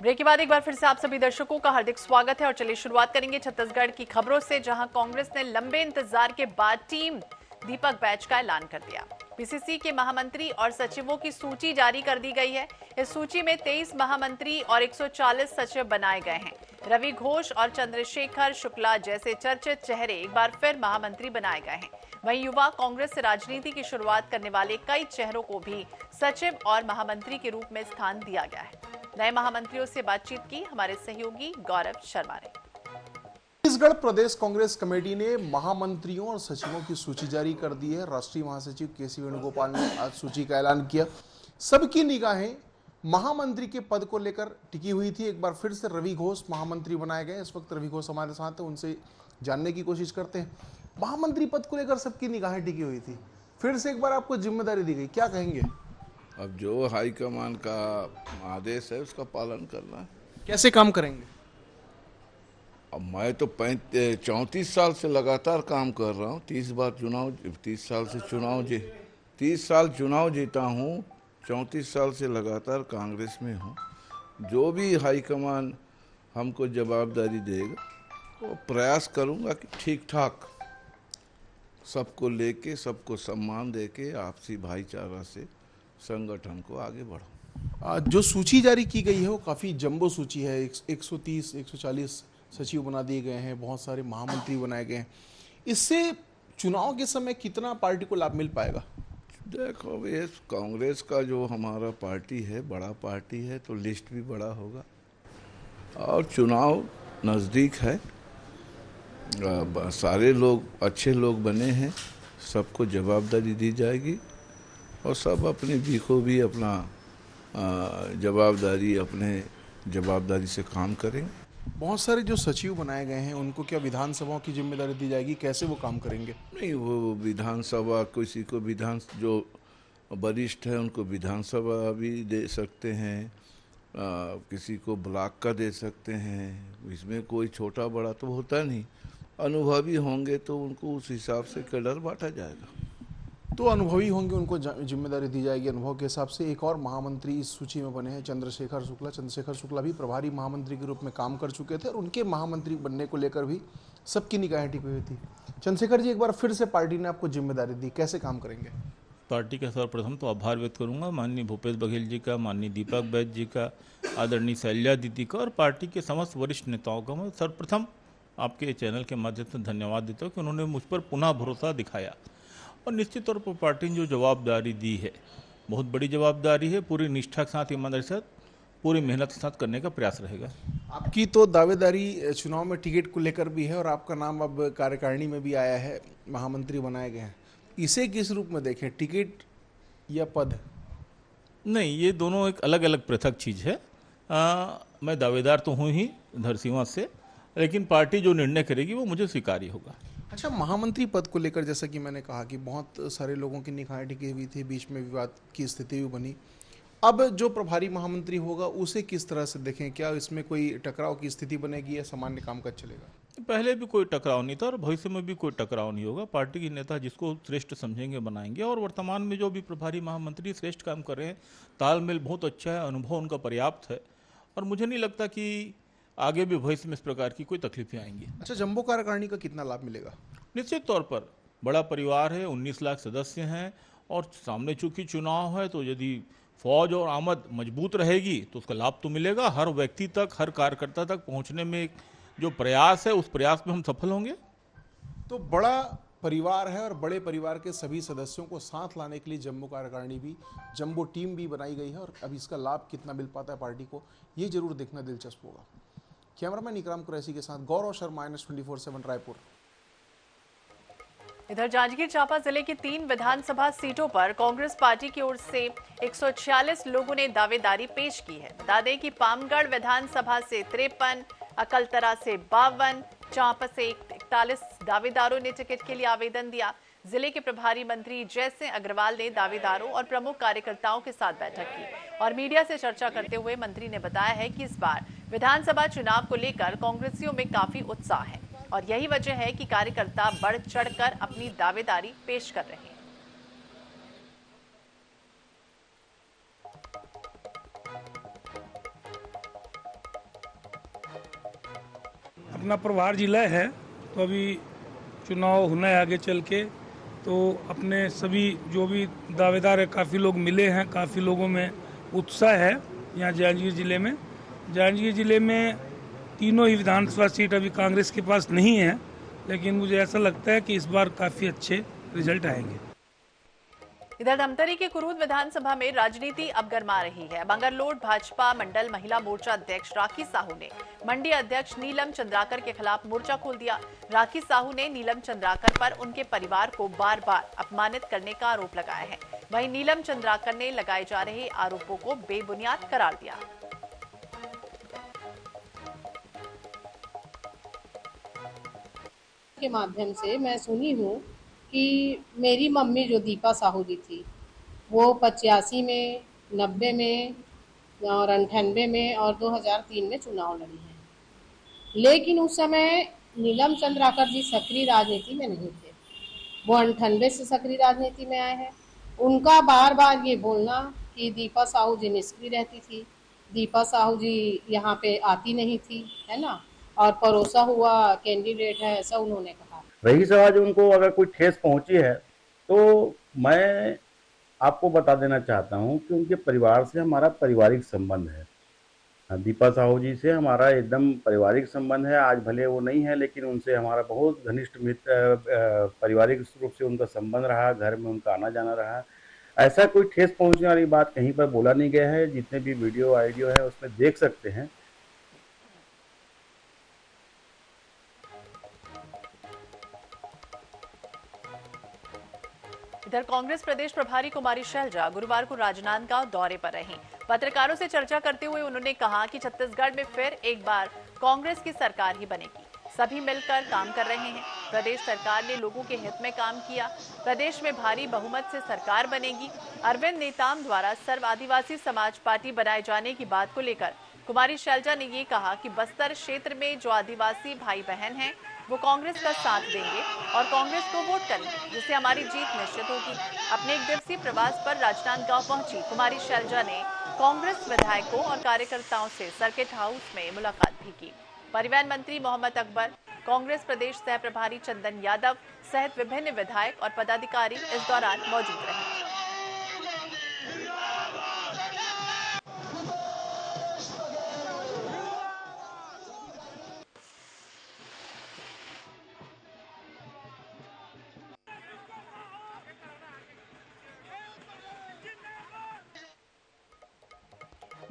Break के बाद एक बार फिर से आप सभी दर्शकों का हार्दिक स्वागत है और चलिए शुरुआत करेंगे छत्तीसगढ़ की खबरों से, जहां कांग्रेस ने लंबे इंतजार के बाद टीम दीपक बैच का ऐलान कर दिया। पीसीसी के महामंत्री और सचिवों की सूची जारी कर दी गई है। इस सूची में 23 महामंत्री और 140 सचिव बनाए गए हैं। रवि घोष और चंद्रशेखर शुक्ला जैसे चर्चित चेहरे एक बार फिर महामंत्री बनाए गए हैं। वहीं युवा कांग्रेस से राजनीति की शुरुआत करने वाले कई चेहरों को भी सचिव और महामंत्री के रूप में स्थान दिया गया है। नए महामंत्रियों से बातचीत की हमारे सहयोगी गौरव शर्मा ने। छत्तीसगढ़ प्रदेश कांग्रेस कमेटी ने महामंत्रियों और सचिवों की सूची जारी कर दी है। राष्ट्रीय महासचिव केसी वेणुगोपाल ने आज सूची का ऐलान किया। सबकी निगाहें महामंत्री के पद को लेकर टिकी हुई थी। एक बार फिर से रवि घोष महामंत्री बनाए गए। इस वक्त रवि घोष हमारे साथ है, उनसे जानने की कोशिश करते हैं। महामंत्री पद को लेकर सबकी निगाहें टिकी हुई थी, फिर से एक बार आपको जिम्मेदारी दी गई, क्या कहेंगे? अब जो हाईकमान का आदेश है उसका पालन करना है। कैसे काम करेंगे? अब मैं तो 34 साल से लगातार काम कर रहा हूँ। 30 साल से चुनाव 30 साल चुनाव जीता हूँ। 34 साल से लगातार कांग्रेस में हूँ। जो भी हाईकमान हमको जवाबदारी देगा वो प्रयास करूँगा कि ठीक ठाक सबको लेके, सबको सम्मान देके, आपसी भाईचारा से संगठन को आगे बढ़ो। जो सूची जारी की गई है वो काफ़ी जंबो सूची है। 130 140 सचिव बना दिए गए हैं, बहुत सारे महामंत्री बनाए गए हैं। इससे चुनाव के समय कितना पार्टी को लाभ मिल पाएगा? देखो, ये कांग्रेस का जो हमारा पार्टी है, बड़ा पार्टी है, तो लिस्ट भी बड़ा होगा और चुनाव नज़दीक है। सारे लोग अच्छे लोग बने हैं, सबको जवाबदारी दी जाएगी और सब अपनी भी भी अपना जवाबदारी से काम करेंगे। बहुत सारे जो सचिव बनाए गए हैं उनको क्या विधानसभाओं की जिम्मेदारी दी जाएगी? कैसे वो काम करेंगे? नहीं, वो विधानसभा, किसी को जो वरिष्ठ है उनको विधानसभा भी दे सकते हैं, किसी को ब्लॉक का दे सकते हैं। इसमें कोई छोटा बड़ा तो होता नहीं। अनुभवी होंगे तो उनको उस हिसाब से कैडर बांटा जाएगा। तो अनुभवी होंगे, उनको जिम्मेदारी दी जाएगी अनुभव के हिसाब से। एक और महामंत्री इस सूची में बने हैं, चंद्रशेखर शुक्ला भी प्रभारी महामंत्री के रूप में काम कर चुके थे और उनके महामंत्री बनने को लेकर भी सबकी निगाहें टिकी हुई थी। चंद्रशेखर जी, एक बार फिर से पार्टी ने आपको जिम्मेदारी दी, कैसे काम करेंगे? पार्टी का सर्वप्रथम तो आभार व्यक्त करूंगा माननीय भूपेश बघेल जी का, माननीय दीपक बैच जी का, आदरणीय शैलजा दीदी का और पार्टी के समस्त वरिष्ठ नेताओं का मैं सर्वप्रथम आपके चैनल के माध्यम से धन्यवाद देता हूँ कि उन्होंने मुझ पर पुनः भरोसा दिखाया। और निश्चित तौर पर पार्टी ने जो जवाबदारी दी है, बहुत बड़ी जवाबदारी है। पूरी निष्ठा के साथ, ईमानदारी के साथ, पूरी मेहनत के साथ करने का प्रयास रहेगा। आपकी तो दावेदारी चुनाव में टिकट को लेकर भी है और आपका नाम अब कार्यकारिणी में भी आया है, महामंत्री बनाए गए हैं। इसे किस रूप में देखें, टिकट या पद? नहीं, ये दोनों एक अलग अलग पृथक चीज़ है। मैं दावेदार तो हूँ ही धरसींवा से, लेकिन पार्टी जो निर्णय करेगी वो मुझे स्वीकार्य होगा। अच्छा, महामंत्री पद को लेकर जैसा कि मैंने कहा कि बहुत सारे लोगों की निगाहें टिकी हुई थी, बीच में विवाद की स्थिति भी बनी। अब जो प्रभारी महामंत्री होगा उसे किस तरह से देखें? क्या इसमें कोई टकराव की स्थिति बनेगी या सामान्य कामकाज चलेगा? पहले भी कोई टकराव नहीं था और भविष्य में भी कोई टकराव नहीं होगा। पार्टी के नेता जिसको श्रेष्ठ समझेंगे बनाएंगे और वर्तमान में जो भी प्रभारी महामंत्री श्रेष्ठ काम कर रहे हैं, तालमेल बहुत अच्छा है, अनुभव उनका पर्याप्त है और मुझे नहीं लगता कि आगे भी भविष्य में इस प्रकार की कोई तकलीफें आएंगी। अच्छा, जम्बो कार्यकारिणी का कितना लाभ मिलेगा? निश्चित तौर पर बड़ा परिवार है, 19 लाख सदस्य हैं और सामने चूंकि चुनाव है तो यदि फौज और आमद मजबूत रहेगी तो उसका लाभ तो मिलेगा। हर व्यक्ति तक, हर कार्यकर्ता तक पहुंचने में जो प्रयास है, उस प्रयास में हम सफल होंगे। तो बड़ा परिवार है और बड़े परिवार के सभी सदस्यों को साथ लाने के लिए जम्बो कार्यकारिणी भी, जम्बो टीम भी बनाई गई है और अब इसका लाभ कितना मिल पाता है पार्टी को, ये जरूर देखना दिलचस्प होगा। कैमरामैन इकराम कुरैशी के साथ गौरव शर्मा, NS24/7 रायपुर। इधर जांजगीर चांपा जिले की 3 विधानसभा सीटों पर कांग्रेस पार्टी की ओर से 146 लोगों ने दावेदारी पेश की है। बता दें कि पामगढ़ विधानसभा से 53, अकलतरा से 52, चांपा से 41 दावेदारों ने टिकट के लिए आवेदन दिया। जिले के प्रभारी मंत्री जयसिंह अग्रवाल ने दावेदारों और प्रमुख कार्यकर्ताओं के साथ बैठक की और मीडिया से चर्चा करते हुए मंत्री ने बताया है कि इस बार विधानसभा चुनाव को लेकर कांग्रेसियों में काफी उत्साह है और यही वजह है कि कार्यकर्ता बढ़ चढ़कर अपनी दावेदारी पेश कर रहे हैं। अपना प्रभार जिला है, तो अभी चुनाव होना है आगे चल के, तो अपने सभी जो भी दावेदार है काफ़ी लोग मिले हैं, काफ़ी लोगों में उत्साह है। यहाँ जांजगीर जिले में तीनों ही विधानसभा सीट अभी कांग्रेस के पास नहीं है, लेकिन मुझे ऐसा लगता है कि इस बार काफ़ी अच्छे रिजल्ट आएंगे। इधर धमतरी के कुरूद विधानसभा में राजनीति अब गर्मा रही है। बंगरलोड भाजपा मंडल महिला मोर्चा अध्यक्ष राखी साहू ने मंडी अध्यक्ष नीलम चंद्राकर के खिलाफ मोर्चा खोल दिया। राखी साहू ने नीलम चंद्राकर पर उनके परिवार को बार बार अपमानित करने का आरोप लगाया है। वहीं नीलम चंद्राकर ने लगाए जा रहे आरोपों को बेबुनियाद करार दिया। के माध्यम से मैं सुनी हूँ कि मेरी मम्मी जो दीपा साहू जी थी, वो 85 में, 90 में और 98 में और 2003 में चुनाव लड़ी हैं, लेकिन उस समय नीलम चंद्राकर जी सक्रिय राजनीति में नहीं थे। वो 98 से सक्रिय राजनीति में आए हैं। उनका बार बार ये बोलना कि दीपा साहू जी निष्क्रिय रहती थी, दीपा साहू जी यहाँ पे आती नहीं थी, है ना, और परोसा हुआ कैंडिडेट है, ऐसा उन्होंने कहा। रही सवाल उनको अगर कोई ठेस पहुंची है तो मैं आपको बता देना चाहता हूं कि उनके परिवार से हमारा पारिवारिक संबंध है। दीपा साहू जी से हमारा एकदम पारिवारिक संबंध है। आज भले वो नहीं है, लेकिन उनसे हमारा बहुत घनिष्ठ मित्र पारिवारिक रूप से उनका संबंध रहा, घर में उनका आना जाना रहा। ऐसा कोई ठेस पहुंचने वाली बात कहीं पर बोला नहीं गया है। जितने भी वीडियो ऑडियो है उसमें देख सकते हैं। इधर कांग्रेस प्रदेश प्रभारी कुमारी शैलजा गुरुवार को राजनांदगांव दौरे पर रहीं। पत्रकारों से चर्चा करते हुए उन्होंने कहा कि छत्तीसगढ़ में फिर एक बार कांग्रेस की सरकार ही बनेगी। सभी मिलकर काम कर रहे हैं। प्रदेश सरकार ने लोगों के हित में काम किया। प्रदेश में भारी बहुमत से सरकार बनेगी। अरविंद नेताम द्वारा सर्व आदिवासी समाज पार्टी बनाए जाने की बात को लेकर कुमारी शैलजा ने ये कहा कि बस्तर क्षेत्र में जो आदिवासी भाई बहन हैं वो कांग्रेस का साथ देंगे और कांग्रेस को वोट करेंगे, जिससे हमारी जीत निश्चित होगी। अपने एक दिवसीय प्रवास पर राजनांदगांव पहुंची कुमारी शैलजा ने कांग्रेस विधायकों और कार्यकर्ताओं से सर्किट हाउस में मुलाकात भी की। परिवहन मंत्री मोहम्मद अकबर, कांग्रेस प्रदेश सह प्रभारी चंदन यादव सहित विभिन्न विधायक और पदाधिकारी इस दौरान मौजूद रहे।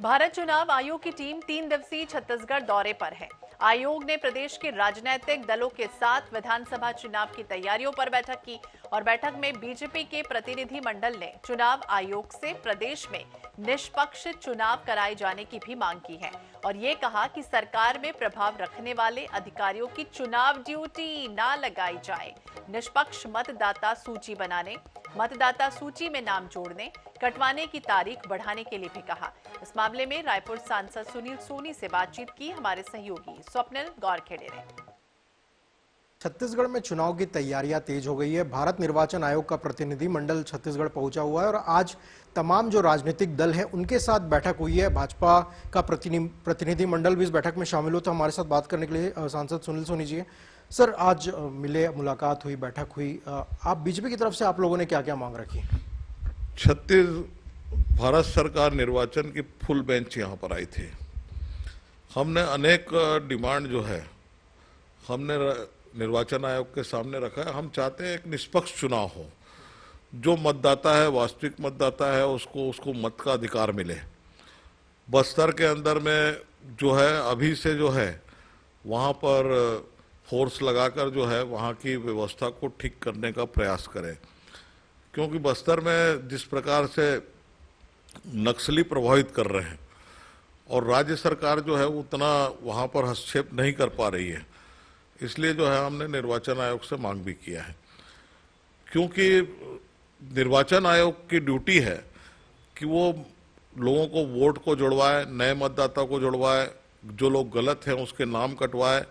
भारत चुनाव आयोग की टीम 3 दिवसीय छत्तीसगढ़ दौरे पर है। आयोग ने प्रदेश के राजनीतिक दलों के साथ विधानसभा चुनाव की तैयारियों पर बैठक की और बैठक में बीजेपी के प्रतिनिधि मंडल ने चुनाव आयोग से प्रदेश में निष्पक्ष चुनाव कराए जाने की भी मांग की है और ये कहा कि सरकार में प्रभाव रखने वाले अधिकारियों की चुनाव ड्यूटी ना लगाई जाए। निष्पक्ष मतदाता सूची बनाने, मतदाता सूची में नाम जोड़ने, कटवाने की तारीख बढ़ाने के लिए भी कहा। इस मामले में रायपुर सांसद सुनील सोनी से बातचीत की हमारे सहयोगी स्वप्निल गौरखेड़े ने। छत्तीसगढ़ में चुनाव की तैयारियां तेज हो गई है। भारत निर्वाचन आयोग का प्रतिनिधि मंडल छत्तीसगढ़ पहुंचा हुआ है और आज तमाम जो राजनीतिक दल हैं उनके साथ बैठक हुई है। भाजपा का प्रतिनिधि मंडल भी इस बैठक में शामिल हो। तो हमारे साथ बात करने के लिए सांसद सुनील सोनी जी हैं। सर, आज मिले, मुलाकात हुई, बैठक हुई, आप बीजेपी की तरफ से आप लोगों ने क्या क्या मांग रखी? भारत सरकार निर्वाचन की फुल बेंच यहाँ पर आई थी। हमने अनेक डिमांड जो है हमने निर्वाचन आयोग के सामने रखा है। हम चाहते हैं एक निष्पक्ष चुनाव हो। जो मतदाता है, वास्तविक मतदाता है, उसको मत का अधिकार मिले। बस्तर के अंदर में जो है अभी से जो है वहाँ पर फोर्स लगाकर जो है वहाँ की व्यवस्था को ठीक करने का प्रयास करें, क्योंकि बस्तर में जिस प्रकार से नक्सली प्रभावित कर रहे हैं और राज्य सरकार जो है उतना वहाँ पर हस्तक्षेप नहीं कर पा रही है, इसलिए जो है हमने निर्वाचन आयोग से मांग भी किया है। क्योंकि निर्वाचन आयोग की ड्यूटी है कि वो लोगों को वोट को जुड़वाए, नए मतदाता को जुड़वाए, जो लोग गलत हैं उसके नाम कटवाए।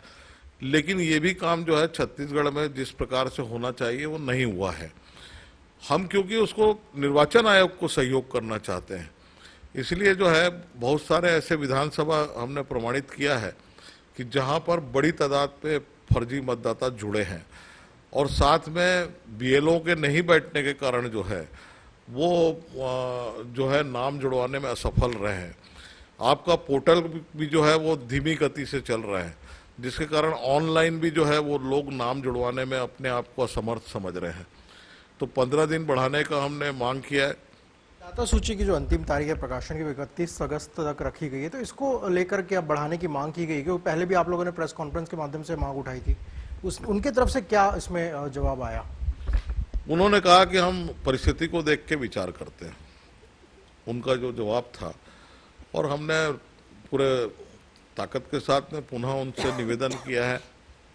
लेकिन ये भी काम जो है छत्तीसगढ़ में जिस प्रकार से होना चाहिए वो नहीं हुआ है। हम क्योंकि उसको निर्वाचन आयोग को सहयोग करना चाहते हैं, इसलिए जो है बहुत सारे ऐसे विधानसभा हमने प्रमाणित किया है कि जहां पर बड़ी तादाद पे फर्जी मतदाता जुड़े हैं और साथ में बीएलओ के नहीं बैठने के कारण जो है वो जो है नाम जुड़वाने में असफल रहे हैं। आपका पोर्टल भी जो है वो धीमी गति से चल रहा है, जिसके कारण ऑनलाइन भी जो है वो लोग नाम जुड़वाने में अपने आप को असमर्थ समझ रहे हैं। तो 15 दिन बढ़ाने का हमने मांग किया है। मतदाता सूची की जो अंतिम तारीख है प्रकाशन की 31 अगस्त तक रखी गई है, तो इसको लेकर के अब बढ़ाने की मांग की गई, क्योंकि पहले भी आप लोगों ने प्रेस कॉन्फ्रेंस के माध्यम से मांग उठाई थी, उनके तरफ से क्या इसमें जवाब आया? उन्होंने कहा कि हम परिस्थिति को देख के विचार करते हैं, उनका जो जवाब था। और हमने पूरे ताकत के साथ में पुनः उनसे निवेदन किया है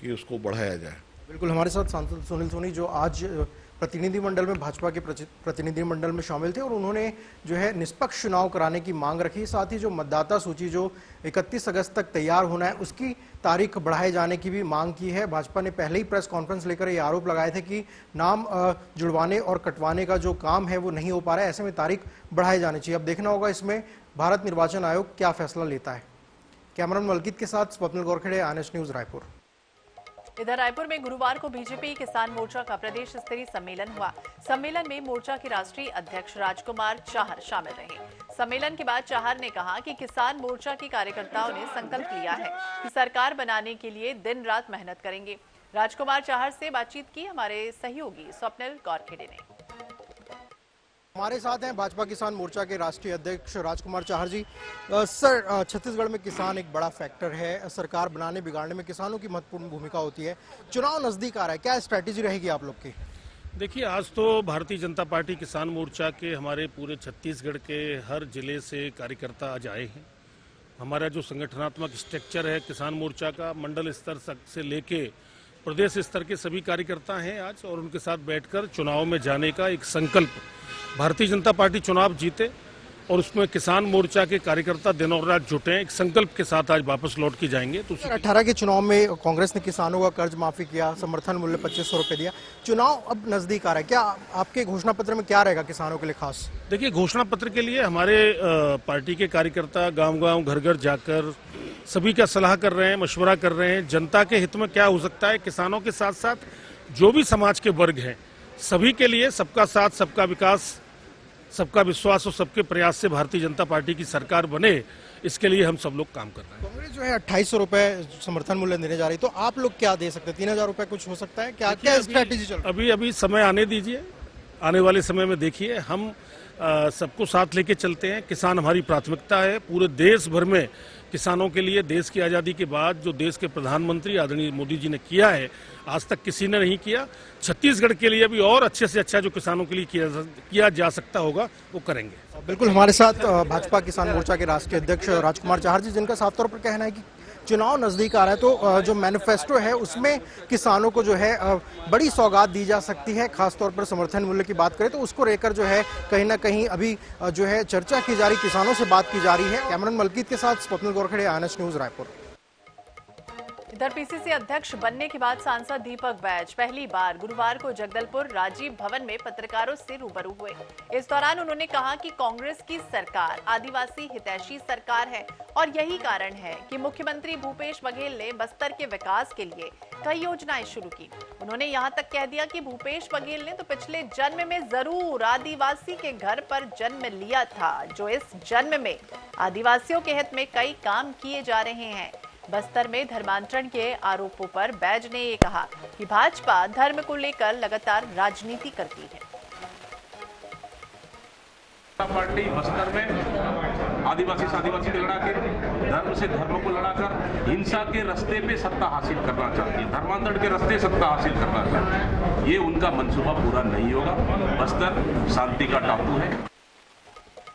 कि उसको बढ़ाया जाए। बिल्कुल, हमारे साथ सांसद सुनील सोनी जो आज प्रतिनिधिमंडल में भाजपा के प्रतिनिधिमंडल में शामिल थे और उन्होंने जो है निष्पक्ष चुनाव कराने की मांग रखी। साथ ही जो मतदाता सूची जो 31 अगस्त तक तैयार होना है उसकी तारीख बढ़ाए जाने की भी मांग की है। भाजपा ने पहले ही प्रेस कॉन्फ्रेंस लेकर ये आरोप लगाए थे कि नाम जुड़वाने और कटवाने का जो काम है वो नहीं हो पा रहा है, ऐसे में तारीख बढ़ाए जानी चाहिए। अब देखना होगा इसमें भारत निर्वाचन आयोग क्या फैसला लेता है। कैमरामैन मलकीत के साथ स्वप्निल गोरखेड़े, आनएस न्यूज, रायपुर। इधर रायपुर में गुरुवार को बीजेपी किसान मोर्चा का प्रदेश स्तरीय सम्मेलन हुआ। सम्मेलन में मोर्चा के राष्ट्रीय अध्यक्ष राजकुमार चाहर शामिल रहे। सम्मेलन के बाद चाहर ने कहा कि किसान मोर्चा के कार्यकर्ताओं ने संकल्प लिया है कि सरकार बनाने के लिए दिन रात मेहनत करेंगे। राजकुमार चाहर से बातचीत की हमारे सहयोगी स्वप्निल गौरखेड़े ने। हमारे साथ हैं भाजपा किसान मोर्चा के राष्ट्रीय अध्यक्ष राजकुमार चाहर जी। सर, छत्तीसगढ़ में किसान एक बड़ा फैक्टर है, सरकार बनाने बिगाड़ने में किसानों की महत्वपूर्ण भूमिका होती है। चुनाव नजदीक आ रहा है, क्या स्ट्रैटेजी रहेगी आप लोग की? देखिए, आज तो भारतीय जनता पार्टी किसान मोर्चा के हमारे पूरे छत्तीसगढ़ के हर जिले से कार्यकर्ता आज आए हैं। हमारा जो संगठनात्मक स्ट्रक्चर है किसान मोर्चा का, मंडल स्तर से लेके प्रदेश स्तर के सभी कार्यकर्ता हैं आज, और उनके साथ बैठकर चुनाव में जाने का एक संकल्प, भारतीय जनता पार्टी चुनाव जीते और उसमें किसान मोर्चा के कार्यकर्ता दिन और रात जुटे हैं, एक संकल्प के साथ आज वापस लौट के जाएंगे। तो 18 के चुनाव में कांग्रेस ने किसानों का कर्ज माफी किया, समर्थन मूल्य 2500 रुपए दिया। चुनाव अब नजदीक आ रहा है, क्या आपके घोषणा पत्र में क्या रहेगा किसानों के लिए खास? देखिए, घोषणा पत्र के लिए हमारे पार्टी के कार्यकर्ता गांव-गांव, घर-घर जाकर सभी का सलाह कर रहे हैं, मशवरा कर रहे हैं, जनता के हित में क्या हो सकता है। किसानों के साथ साथ जो भी समाज के वर्ग हैं, सभी के लिए सबका साथ, सबका विकास, सबका विश्वास और सबके प्रयास से भारतीय जनता पार्टी की सरकार बने, इसके लिए हम सब लोग काम कर रहे हैं। कांग्रेस जो है 2800 रुपए समर्थन मूल्य देने जा रही, तो आप लोग क्या दे सकते हैं? 3000 रुपए कुछ हो सकता है क्या? क्या स्ट्रैटेजी चल रही है? अभी समय आने दीजिए, आने वाले समय में देखिए, हम सबको साथ लेके चलते हैं। किसान हमारी प्राथमिकता है। पूरे देश भर में किसानों के लिए देश की आज़ादी के बाद जो देश के प्रधानमंत्री आदरणीय मोदी जी ने किया है, आज तक किसी ने नहीं किया। छत्तीसगढ़ के लिए भी और अच्छे से अच्छा जो किसानों के लिए किया जा सकता होगा वो करेंगे। बिल्कुल, हमारे साथ भाजपा किसान मोर्चा के राष्ट्रीय अध्यक्ष राजकुमार चाहर जी, जिनका साफ तौर पर कहना है कि चुनाव नजदीक आ रहा है, तो जो मैनिफेस्टो है उसमें किसानों को जो है बड़ी सौगात दी जा सकती है। खासतौर पर समर्थन मूल्य की बात करें तो उसको लेकर जो है कहीं ना कहीं अभी जो है चर्चा की जा रही, किसानों से बात की जा रही है। कैमरामैन मलकीत के साथ स्वप्निल गोरखेड़े, आनएस न्यूज, रायपुर। इधर पीसीसी अध्यक्ष बनने के बाद सांसद दीपक बैज पहली बार गुरुवार को जगदलपुर राजीव भवन में पत्रकारों से रूबरू हुए। इस दौरान उन्होंने कहा कि कांग्रेस की सरकार आदिवासी हितैषी सरकार है और यही कारण है कि मुख्यमंत्री भूपेश बघेल ने बस्तर के विकास के लिए कई योजनाएं शुरू की। उन्होंने यहां तक कह दिया कि भूपेश बघेल ने तो पिछले जन्म में जरूर आदिवासी के घर पर जन्म लिया था, जो इस जन्म में आदिवासियों के हित में कई काम किए जा रहे हैं। बस्तर में धर्मांतरण के आरोपों पर बैज ने ये कहा कि भाजपा धर्म को लेकर लगातार राजनीति करती है। पार्टी बस्तर में आदिवासी से आदिवासी लड़ा के, धर्म से धर्म को लड़ाकर हिंसा के रास्ते पे सत्ता हासिल करना चाहती है, धर्मांतरण के रास्ते सत्ता हासिल करना चाहती है। ये उनका मंसूबा पूरा नहीं होगा। बस्तर शांति का टापू है।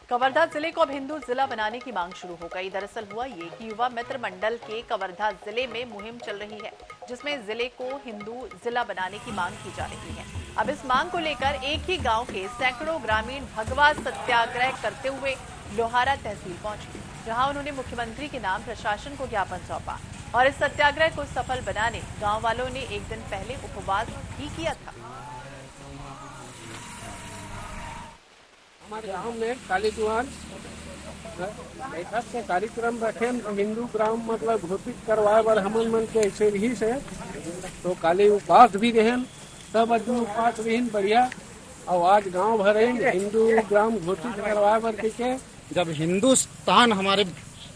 कवर्धा जिले को अब हिंदू जिला बनाने की मांग शुरू हो गई। दरअसल हुआ ये कि युवा मित्र मंडल के कवर्धा जिले में मुहिम चल रही है, जिसमें जिले को हिंदू जिला बनाने की मांग की जा रही है। अब इस मांग को लेकर एक ही गांव के सैकड़ों ग्रामीण भगवा सत्याग्रह करते हुए लोहारा तहसील पहुंचे, जहां उन्होंने मुख्यमंत्री के नाम प्रशासन को ज्ञापन सौंपा और इस सत्याग्रह को सफल बनाने गाँव वालों ने एक दिन पहले उपवास भी किया था। हमारे गांव में काली चौहान बैठक के कार्यक्रम रखे हिंदू ग्राम मतलब घोषित करवाए बर हमन मन के ऐसे रही से तो काली उपवास भी रहें सब आदमी उपवास रही बढ़िया और आज गांव भर हिंदू ग्राम घोषित करवाए बर के जब हिंदुस्तान हमारे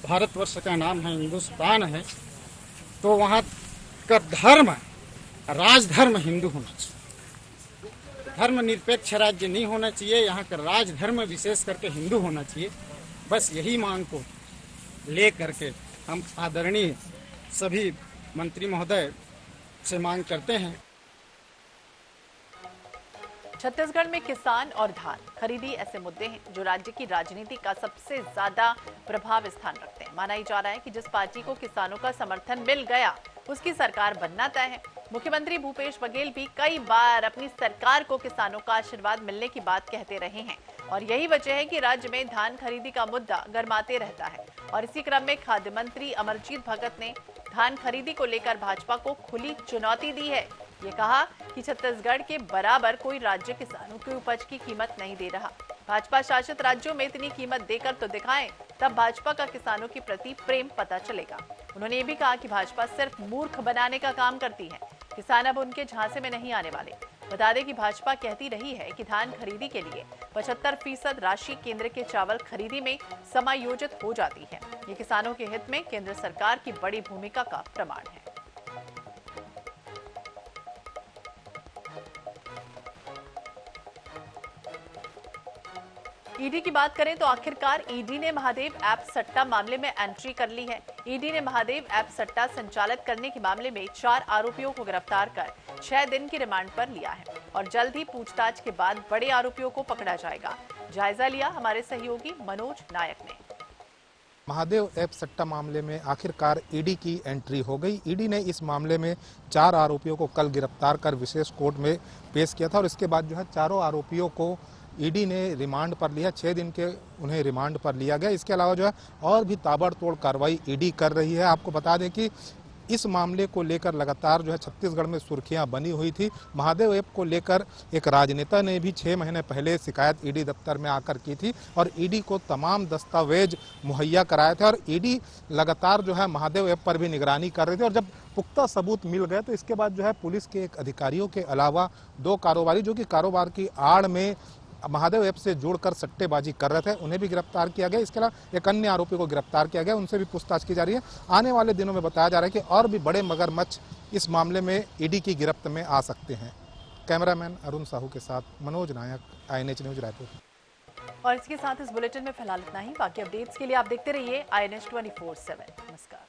भारतवर्ष का नाम है हिंदुस्तान है तो वहाँ का धर्म राजधर्म हिंदू होना चाहिए। धर्म निरपेक्ष राज्य नहीं होना चाहिए, यहाँ का राजधर्म विशेष करके हिंदू होना चाहिए। बस यही मांग को ले करके हम आदरणीय सभी मंत्री महोदय से मांग करते हैं। छत्तीसगढ़ में किसान और धान खरीदी ऐसे मुद्दे हैं जो राज्य की राजनीति का सबसे ज्यादा प्रभाव स्थान रखते हैं। माना ही जा रहा है कि जिस पार्टी को किसानों का समर्थन मिल गया उसकी सरकार बनना तय है। मुख्यमंत्री भूपेश बघेल भी कई बार अपनी सरकार को किसानों का आशीर्वाद मिलने की बात कहते रहे हैं और यही वजह है कि राज्य में धान खरीदी का मुद्दा गरमाते रहता है। और इसी क्रम में खाद्य मंत्री अमरजीत भगत ने धान खरीदी को लेकर भाजपा को खुली चुनौती दी है। ये कहा कि छत्तीसगढ़ के बराबर कोई राज्य किसानों की उपज की कीमत नहीं दे रहा। भाजपा शासित राज्यों में इतनी कीमत देकर तो दिखाएं, तब भाजपा का किसानों के प्रति प्रेम पता चलेगा। उन्होंने ये भी कहा कि भाजपा सिर्फ मूर्ख बनाने का काम करती है, किसान अब उनके झांसे में नहीं आने वाले। बता दें कि भाजपा कहती रही है कि धान खरीदी के लिए 75% राशि केंद्र के चावल खरीदी में समायोजित हो जाती है। ये किसानों के हित में केंद्र सरकार की बड़ी भूमिका का प्रमाण है। ईडी की बात करें तो आखिरकार ईडी ने महादेव ऐप सट्टा मामले में एंट्री कर ली है। ईडी ने महादेव ऐप सट्टा संचालित करने के मामले में 4 आरोपियों को गिरफ्तार कर 6 दिन की रिमांड पर लिया है और जल्द ही पूछताछ के बाद बड़े आरोपियों को पकड़ा जाएगा। जायजा लिया हमारे सहयोगी मनोज नायक ने। महादेव ऐप सट्टा मामले में आखिरकार ईडी की एंट्री हो गई। ईडी ने इस मामले में 4 आरोपियों को कल गिरफ्तार कर विशेष कोर्ट में पेश किया था और इसके बाद जो है चारों आरोपियों को ईडी ने रिमांड पर लिया। 6 दिन के उन्हें रिमांड पर लिया गया। इसके अलावा जो है और भी ताबड़तोड़ कार्रवाई ईडी कर रही है। आपको बता दें कि इस मामले को लेकर लगातार जो है छत्तीसगढ़ में सुर्खियां बनी हुई थी। महादेव ऐप को लेकर एक राजनेता ने भी 6 महीने पहले शिकायत ईडी दफ्तर में आकर की थी और ईडी को तमाम दस्तावेज मुहैया कराए थे और ईडी लगातार जो है महादेव ऐप पर भी निगरानी कर रही थी। और जब पुख्ता सबूत मिल गए तो इसके बाद जो है पुलिस के एक अधिकारियों के अलावा 2 कारोबारी जो कि कारोबार की आड़ में महादेव ऐप से जोड़कर सट्टेबाजी कर रहे थे उन्हें भी गिरफ्तार किया गया। इसके अलावा एक अन्य आरोपी को गिरफ्तार किया गया, उनसे भी पूछताछ की जा रही है। आने वाले दिनों में बताया जा रहा है कि और भी बड़े मगरमच्छ इस मामले में ईडी की गिरफ्त में आ सकते हैं। कैमरामैन अरुण साहू के साथ मनोज नायक, INH न्यूज रायपुर। और इसके साथ इस बुलेटिन में फिलहाल इतना ही। बाकी अपडेट्स के लिए आप देखते रहिए INH 24/7। नमस्कार।